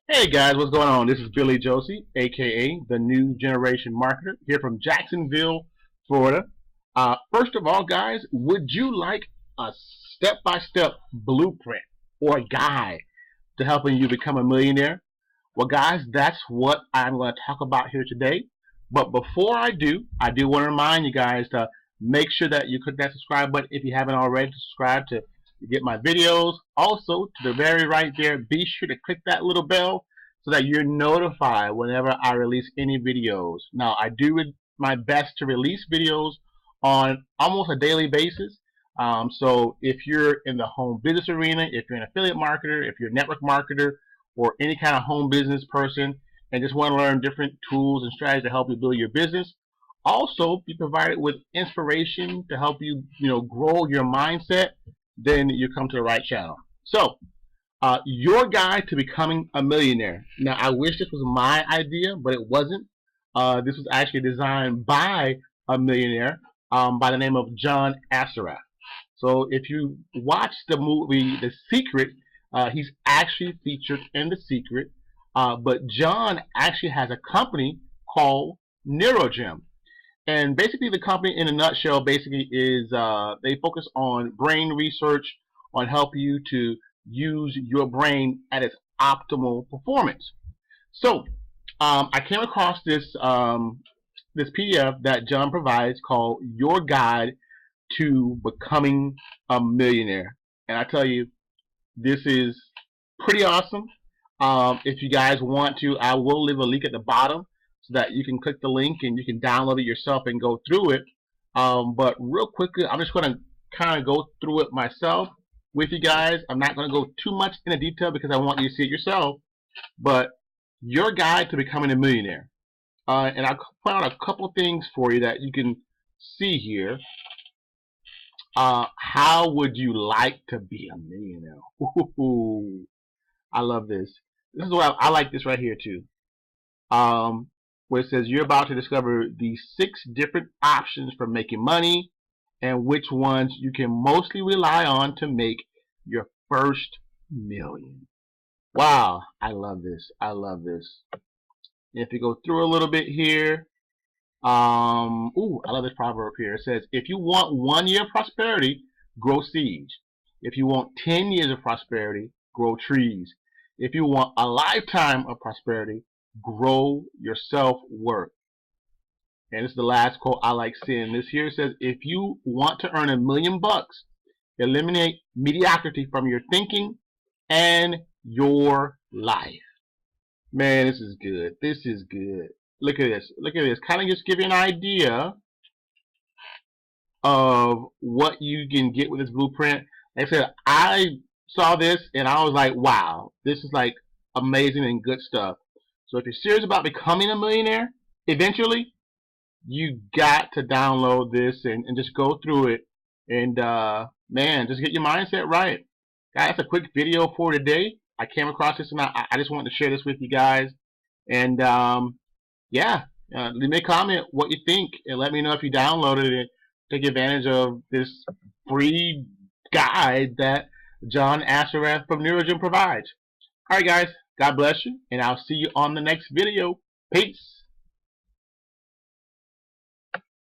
Hey guys, what's going on? This is Billy Josie, aka the New Generation Marketer, here from Jacksonville, Florida. First of all, guys, would you like a step-by-step blueprint or guide to helping you become a millionaire? Well, guys, that's what I'm going to talk about here today. But before I do want to remind you guys to make sure that you click that subscribe button if you haven't already to subscribe to get my videos. Also, to the very right there, be sure to click that little bell so that you're notified whenever I release any videos. Now, I do my best to release videos on almost a daily basis. So if you're in the home business arena, if you're an affiliate marketer, if you're a network marketer, or any kind of home business person and just want to learn different tools and strategies to help you build your business, also be provided with inspiration to help you, grow your mindset, then you come to the right channel. So, your guide to becoming a millionaire. Now, I wish this was my idea, but it wasn't. This was actually designed by a millionaire by the name of John Assaraf. So, if you watch the movie The Secret, he's actually featured in The Secret. But John actually has a company called NeuroGym. And basically, the company, in a nutshell, basically is they focus on brain research, on help you to use your brain at its optimal performance. So, I came across this PDF that John provides called "Your Guide to Becoming a Millionaire," and I tell you, this is pretty awesome. If you guys want to, I will leave a link at the bottom so that you can click the link and you can download it yourself and go through it. But real quickly, I'm just going to kind of go through it myself with you guys. I'm not going to go too much into detail because I want you to see it yourself. But your guide to becoming a millionaire. And I'll point out a couple things for you that you can see here. How would you like to be a millionaire? Ooh, I love this. This is what I like this right here too. Where it says you're about to discover the 6 different options for making money and which ones you can mostly rely on to make your first million. Wow, I love this. I love this. If you go through a little bit here, I love this proverb here. It says, if you want 1 year of prosperity, grow seeds. If you want 10 years of prosperity, grow trees. If you want a lifetime of prosperity, grow your self-worth. And this is the last quote I like seeing. This here says, if you want to earn $1 million, eliminate mediocrity from your thinking and your life. Man, this is good. This is good. Look at this. Look at this. Kind of just give you an idea of what you can get with this blueprint. Like I said, I saw this and I was like, wow, this is like amazing and good stuff. So if you're serious about becoming a millionaire, eventually, you got to download this and just go through it. And man, just get your mindset right. Guys, that's a quick video for today. I came across this and I just wanted to share this with you guys. And yeah, leave me a comment what you think and let me know if you downloaded it. Take advantage of this free guide that John Assaraf from NeuroGym provides. Alright guys, God bless you, and I'll see you on the next video. Peace.